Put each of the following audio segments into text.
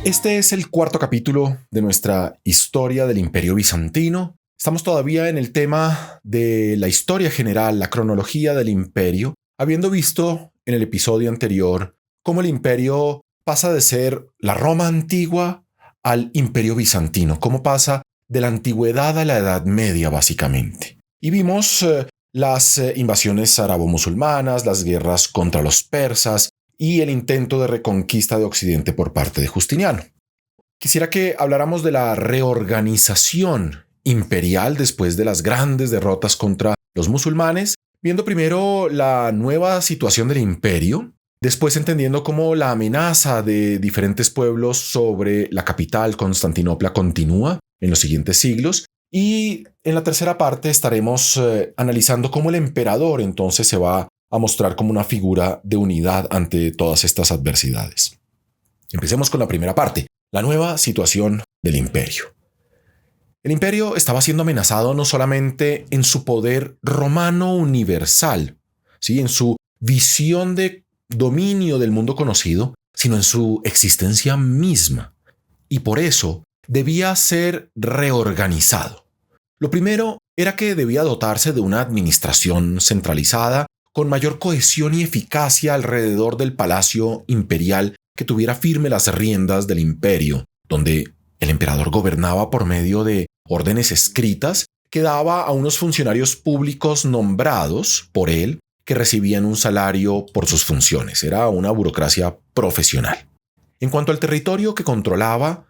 Este es el cuarto capítulo de nuestra historia del Imperio Bizantino. Estamos todavía en el tema de la historia general, la cronología del imperio, habiendo visto en el episodio anterior cómo el imperio pasa de ser la Roma antigua al Imperio Bizantino, cómo pasa de la antigüedad a la Edad Media básicamente. Y vimos las invasiones arabo-musulmanas, las guerras contra los persas y el intento de reconquista de Occidente por parte de Justiniano. Quisiera que habláramos de la reorganización imperial después de las grandes derrotas contra los musulmanes, viendo primero la nueva situación del imperio, después entendiendo cómo la amenaza de diferentes pueblos sobre la capital Constantinopla continúa en los siguientes siglos, y en la tercera parte estaremos analizando cómo el emperador entonces se va a mostrar como una figura de unidad ante todas estas adversidades. Empecemos con la primera parte, la nueva situación del imperio. El imperio estaba siendo amenazado no solamente en su poder romano universal, ¿sí?, en su visión de dominio del mundo conocido, sino en su existencia misma. Y por eso debía ser reorganizado. Lo primero era que debía dotarse de una administración centralizada con mayor cohesión y eficacia alrededor del palacio imperial que tuviera firme las riendas del imperio, donde el emperador gobernaba por medio de órdenes escritas que daba a unos funcionarios públicos nombrados por él que recibían un salario por sus funciones. Era una burocracia profesional. En cuanto al territorio que controlaba,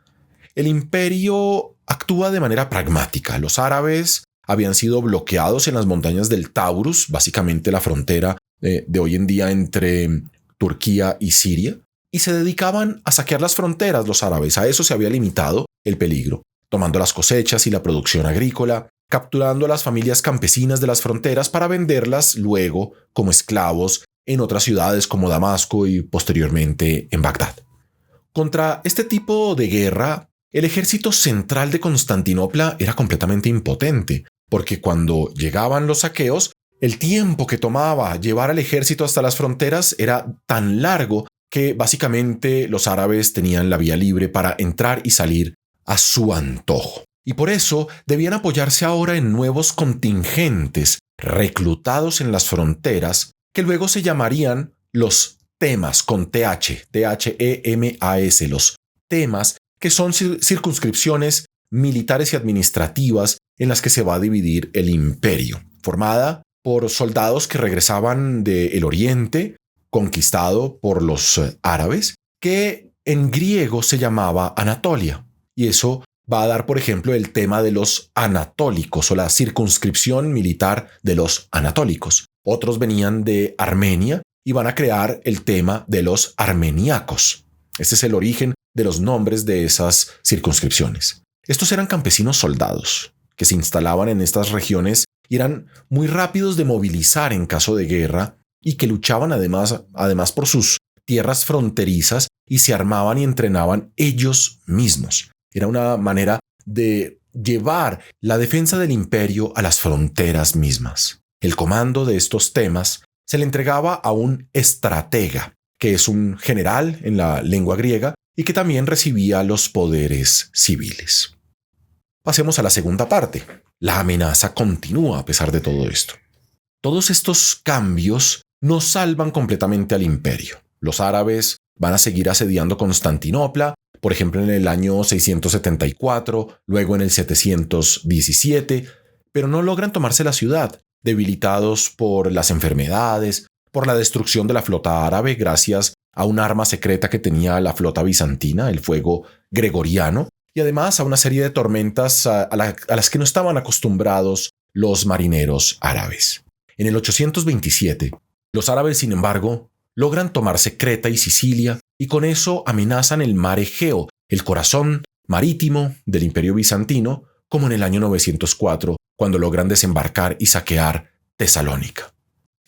el imperio actúa de manera pragmática. Los árabes habían sido bloqueados en las montañas del Taurus, básicamente la frontera de hoy en día entre Turquía y Siria, y se dedicaban a saquear las fronteras los árabes. A eso se había limitado el peligro, tomando las cosechas y la producción agrícola, capturando a las familias campesinas de las fronteras para venderlas luego como esclavos en otras ciudades como Damasco y posteriormente en Bagdad. Contra este tipo de guerra, el ejército central de Constantinopla era completamente impotente, porque cuando llegaban los saqueos, el tiempo que tomaba llevar al ejército hasta las fronteras era tan largo que básicamente los árabes tenían la vía libre para entrar y salir a su antojo. Y por eso debían apoyarse ahora en nuevos contingentes reclutados en las fronteras, que luego se llamarían los temas, con T-H-E-M-A-S, los temas, que son circunscripciones militares y administrativas en las que se va a dividir el imperio, formada por soldados que regresaban del Oriente, conquistado por los árabes, que en griego se llamaba Anatolia. Y eso va a dar, por ejemplo, el tema de los anatólicos o la circunscripción militar de los anatólicos. Otros venían de Armenia y van a crear el tema de los armeniacos. Este es el origen de los nombres de esas circunscripciones. Estos eran campesinos soldados que se instalaban en estas regiones y eran muy rápidos de movilizar en caso de guerra y que luchaban además por sus tierras fronterizas y se armaban y entrenaban ellos mismos. Era una manera de llevar la defensa del imperio a las fronteras mismas. El comando de estos temas se le entregaba a un estratega, que es un general en la lengua griega y que también recibía los poderes civiles. Pasemos a la segunda parte. La amenaza continúa a pesar de todo esto. Todos estos cambios no salvan completamente al imperio. Los árabes van a seguir asediando Constantinopla, por ejemplo en el año 674, luego en el 717, pero no logran tomarse la ciudad, debilitados por las enfermedades, por la destrucción de la flota árabe gracias a un arma secreta que tenía la flota bizantina, el fuego gregoriano, y además a una serie de tormentas a las que no estaban acostumbrados los marineros árabes. En el 827, los árabes, sin embargo, logran tomarse Creta y Sicilia y con eso amenazan el mar Egeo, el corazón marítimo del Imperio Bizantino, como en el año 904, cuando logran desembarcar y saquear Tesalónica.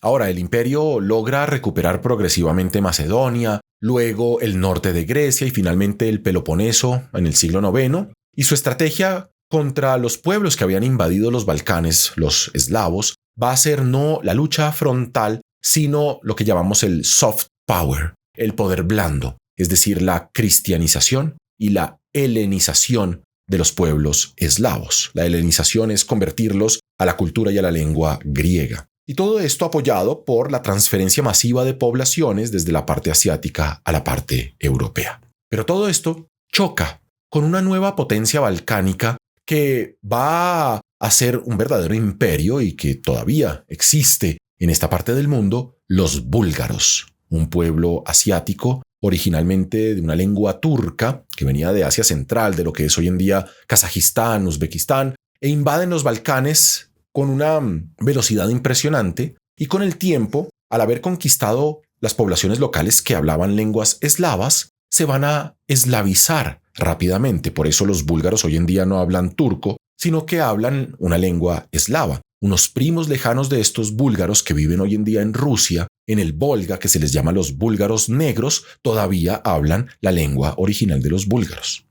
Ahora, el imperio logra recuperar progresivamente Macedonia, luego el norte de Grecia y finalmente el Peloponeso en el siglo IX, y su estrategia contra los pueblos que habían invadido los Balcanes, los eslavos, va a ser no la lucha frontal, sino lo que llamamos el soft power, el poder blando, es decir, la cristianización y la helenización de los pueblos eslavos. La helenización es convertirlos a la cultura y a la lengua griega. Y todo esto apoyado por la transferencia masiva de poblaciones desde la parte asiática a la parte europea. Pero todo esto choca con una nueva potencia balcánica que va a ser un verdadero imperio y que todavía existe en esta parte del mundo, los búlgaros, un pueblo asiático originalmente de una lengua turca que venía de Asia Central, de lo que es hoy en día Kazajistán, Uzbekistán, e invaden los Balcanes con una velocidad impresionante y con el tiempo, al haber conquistado las poblaciones locales que hablaban lenguas eslavas, se van a eslavizar rápidamente. Por eso los búlgaros hoy en día no hablan turco, sino que hablan una lengua eslava. Unos primos lejanos de estos búlgaros que viven hoy en día en Rusia, en el Volga, que se les llama los búlgaros negros, todavía hablan la lengua original de los búlgaros.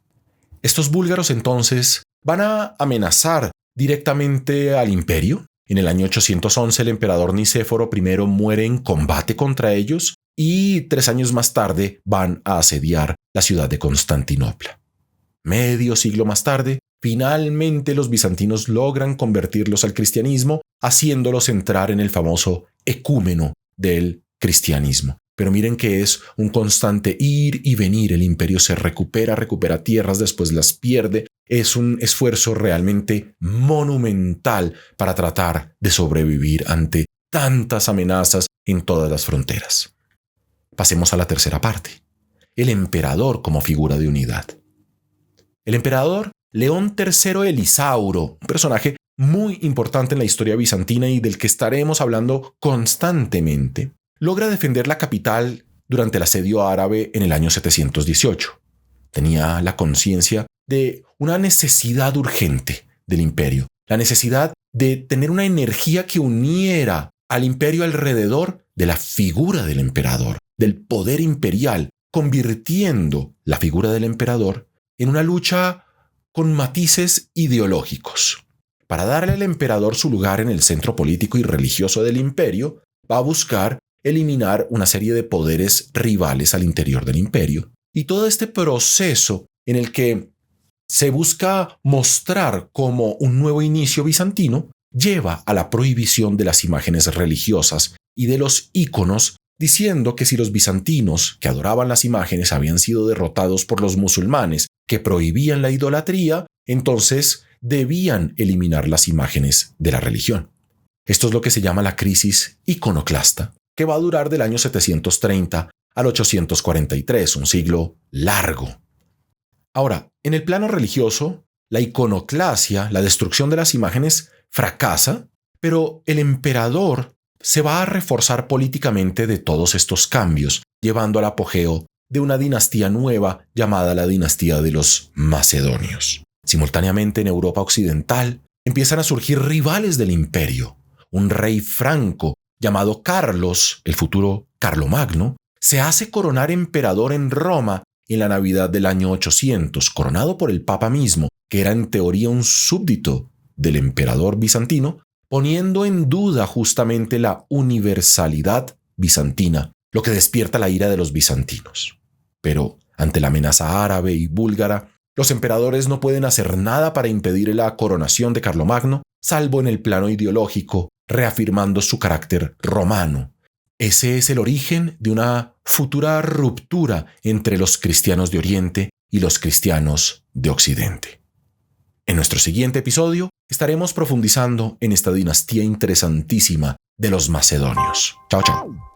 Estos búlgaros entonces van a amenazar directamente al imperio. En el año 811 el emperador Nicéforo I muere en combate contra ellos y 3 años más tarde van a asediar la ciudad de Constantinopla. Medio siglo más tarde, finalmente los bizantinos logran convertirlos al cristianismo, haciéndolos entrar en el famoso ecúmeno del cristianismo. Pero miren que es un constante ir y venir. El imperio se recupera tierras, después las pierde. Es un esfuerzo realmente monumental para tratar de sobrevivir ante tantas amenazas en todas las fronteras. Pasemos a la tercera parte. El emperador como figura de unidad. El emperador León III Elisauro, un personaje muy importante en la historia bizantina y del que estaremos hablando constantemente, logra defender la capital durante el asedio árabe en el año 718. Tenía la conciencia de una necesidad urgente del imperio, la necesidad de tener una energía que uniera al imperio alrededor de la figura del emperador, del poder imperial, convirtiendo la figura del emperador en una lucha con matices ideológicos. Para darle al emperador su lugar en el centro político y religioso del imperio, va a buscar eliminar una serie de poderes rivales al interior del imperio. Y todo este proceso en el que se busca mostrar como un nuevo inicio bizantino lleva a la prohibición de las imágenes religiosas y de los íconos, diciendo que si los bizantinos que adoraban las imágenes habían sido derrotados por los musulmanes que prohibían la idolatría, entonces debían eliminar las imágenes de la religión. Esto es lo que se llama la crisis iconoclasta, que va a durar del año 730 al 843, un siglo largo. Ahora, en el plano religioso, la iconoclasia, la destrucción de las imágenes, fracasa, pero el emperador se va a reforzar políticamente de todos estos cambios, llevando al apogeo de una dinastía nueva llamada la dinastía de los macedonios. Simultáneamente en Europa occidental empiezan a surgir rivales del imperio. Un rey franco llamado Carlos, el futuro Carlomagno, se hace coronar emperador en Roma en la Navidad del año 800, coronado por el Papa mismo, que era en teoría un súbdito del emperador bizantino, poniendo en duda justamente la universalidad bizantina, lo que despierta la ira de los bizantinos. Pero ante la amenaza árabe y búlgara, los emperadores no pueden hacer nada para impedir la coronación de Carlomagno, salvo en el plano ideológico, reafirmando su carácter romano. Ese es el origen de una futura ruptura entre los cristianos de Oriente y los cristianos de Occidente. En nuestro siguiente episodio estaremos profundizando en esta dinastía interesantísima de los macedonios. Chao, chao.